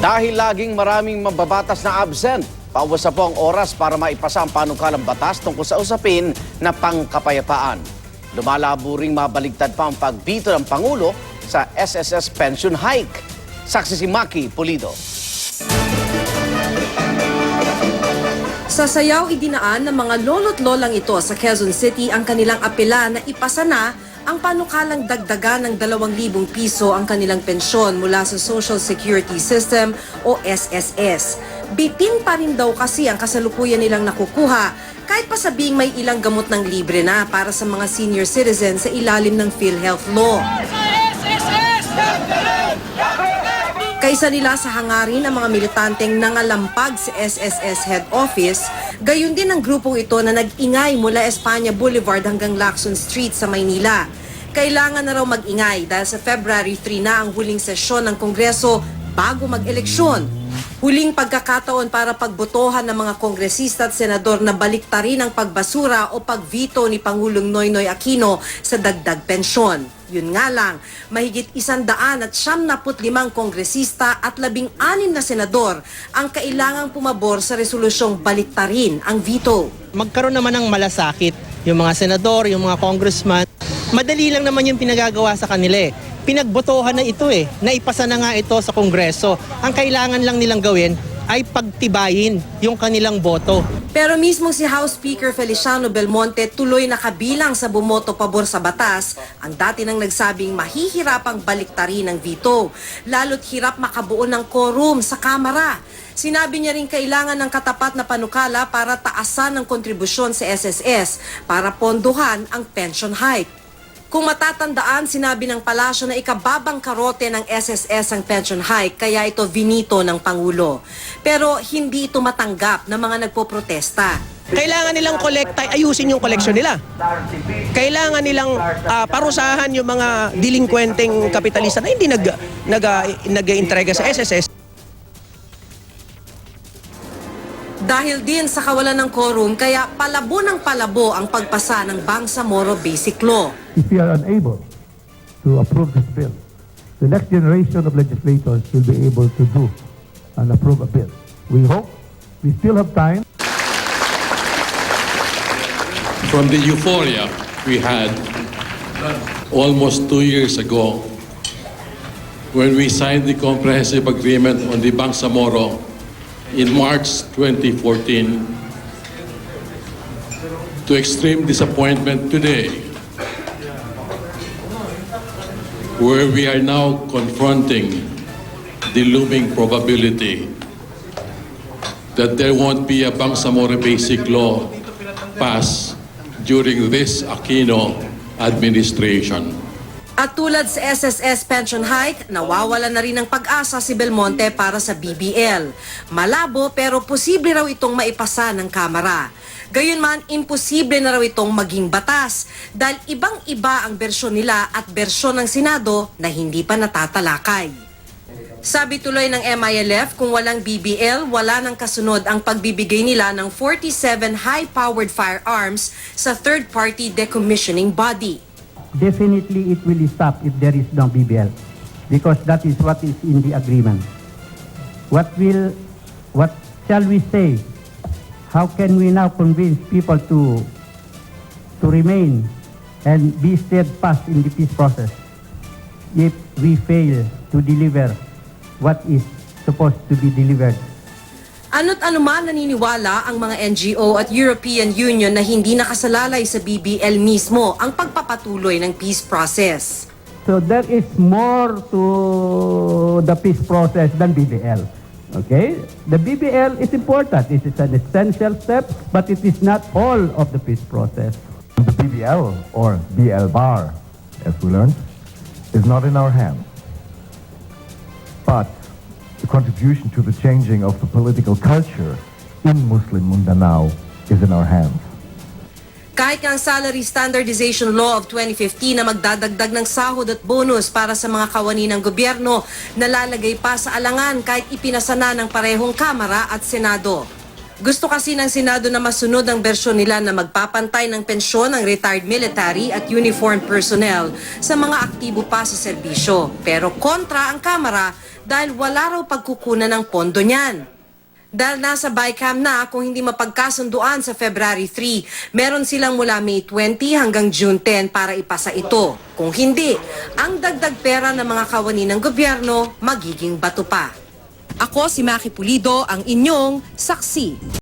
Dahil laging maraming mababatas na absent, pauwas na po ang oras para maipasa ang panukalang batas tungkol sa usapin na pangkapayapaan. Lumalabo ring mabaligtad pa ang pagbito ng Pangulo sa SSS pension hike. Saksi si Maki Pulido. Sa sayaw idinaan ng mga lolo't lolang ito sa Quezon City ang kanilang apela na ipasa na ang panukalang dagdagan ng 2,000 piso ang kanilang pensyon mula sa Social Security System o SSS. Bitin pa rin daw kasi ang kasalukuyan nilang nakukuha kahit pa sabing may ilang gamot ng libre na para sa mga senior citizens sa ilalim ng PhilHealth Law. Kaysa nila sa hangarin ang mga militanteng nangalampag sa SSS head office, gayon din ang grupong ito na nag-ingay mula Espanya Boulevard hanggang Lacson Street sa Maynila. Kailangan na raw mag-ingay dahil sa February 3 na ang huling sesyon ng Kongreso bago mag-eleksyon. Huling pagkakataon para pagbotohan ng mga kongresista at senador na baliktarin ang pagbasura o pagvito ni Pangulong Noynoy Aquino sa dagdag pensyon. Yun nga lang, mahigit 175 kongresista at 16 na senador ang kailangang pumabor sa resolusyong baliktarin ang veto. Magkaroon naman ng malasakit yung mga senador, yung mga congressman. Madali lang naman yung pinagagawa sa kanila eh. Pinagbotohan na ito eh. Naipasa na nga ito sa Kongreso. Ang kailangan lang nilang gawin ay pagtibayin yung kanilang boto. Pero mismo si House Speaker Feliciano Belmonte tuloy nakabilang sa bumoto pabor sa batas, ang dati nang nagsabing mahihirapang baliktarin ng veto, lalo't hirap makabuo ng quorum sa Kamara. Sinabi niya rin kailangan ng katapat na panukala para taasan ang kontribusyon sa SSS para pondohan ang pension hike. Kung matatandaan, sinabi ng palasyo na ikababang karote ng SSS ang pension hike kaya ito vinito ng Pangulo. Pero hindi ito matanggap ng mga nagpoprotesta. Kailangan nilang ayusin yung koleksyon nila. Kailangan nilang parusahan yung mga delinkwenteng kapitalista na hindi nag-entrega sa SSS. Dahil din sa kawalan ng quorum, kaya palabo ng palabo ang pagpasa ng Bangsamoro Basic Law. If we are unable to approve this bill, the next generation of legislators will be able to do and approve a bill. We hope we still have time. From the euphoria we had almost 2 years ago when we signed the comprehensive agreement on the Bangsamoro in March 2014 to extreme disappointment today, where we are now confronting the looming probability that there won't be a Bangsamoro Basic Law passed during this Aquino administration. At tulad sa SSS pension hike, nawawala na rin ng pag-asa si Belmonte para sa BBL. Malabo pero posible raw itong maipasa ng Kamara. Gayunman, imposible na raw itong maging batas dahil ibang-iba ang bersyon nila at bersyon ng Senado na hindi pa natatalakay. Sabi tuloy ng MILF, kung walang BBL, wala nang kasunod ang pagbibigay nila ng 47 high-powered firearms sa third-party decommissioning body. Definitely it will stop if there is no BBL because that is what is in the agreement. What shall we say? How can we now convince people to remain and be steadfast in the peace process if we fail to deliver what is supposed to be delivered? Ano't anuman naniniwala ang mga NGO at European Union na hindi nakasalalay sa BBL mismo ang pagpapatuloy ng peace process. So there is more to the peace process than BBL. Okay? The BBL is important. It is an essential step, but it is not all of the peace process. The BBL or BL bar, as we learned, is not in our hands. But the contribution to the changing of the political culture in Muslim Mindanao is in our hands. Kahit ang Salary Standardization Law of 2015 na magdadagdag ng sahod at bonus para sa mga kawani ng gobyerno, nalalagay pa sa alangan kahit ipinasa na ng parehong Kamara at Senado. Gusto kasi ng Senado na masunod ang bersyon nila na magpapantay ng pensyon ng retired military at uniformed personnel sa mga aktibo pa sa serbisyo. Pero kontra ang Kamara dahil wala raw pagkukunan ng pondo niyan. Dahil nasa BICAM na kung hindi mapagkasunduan sa February 3, meron silang mula May 20 hanggang June 10 para ipasa ito. Kung hindi, ang dagdag pera ng mga kawani ng gobyerno magiging bato pa. Ako si Maki Pulido, ang inyong saksi.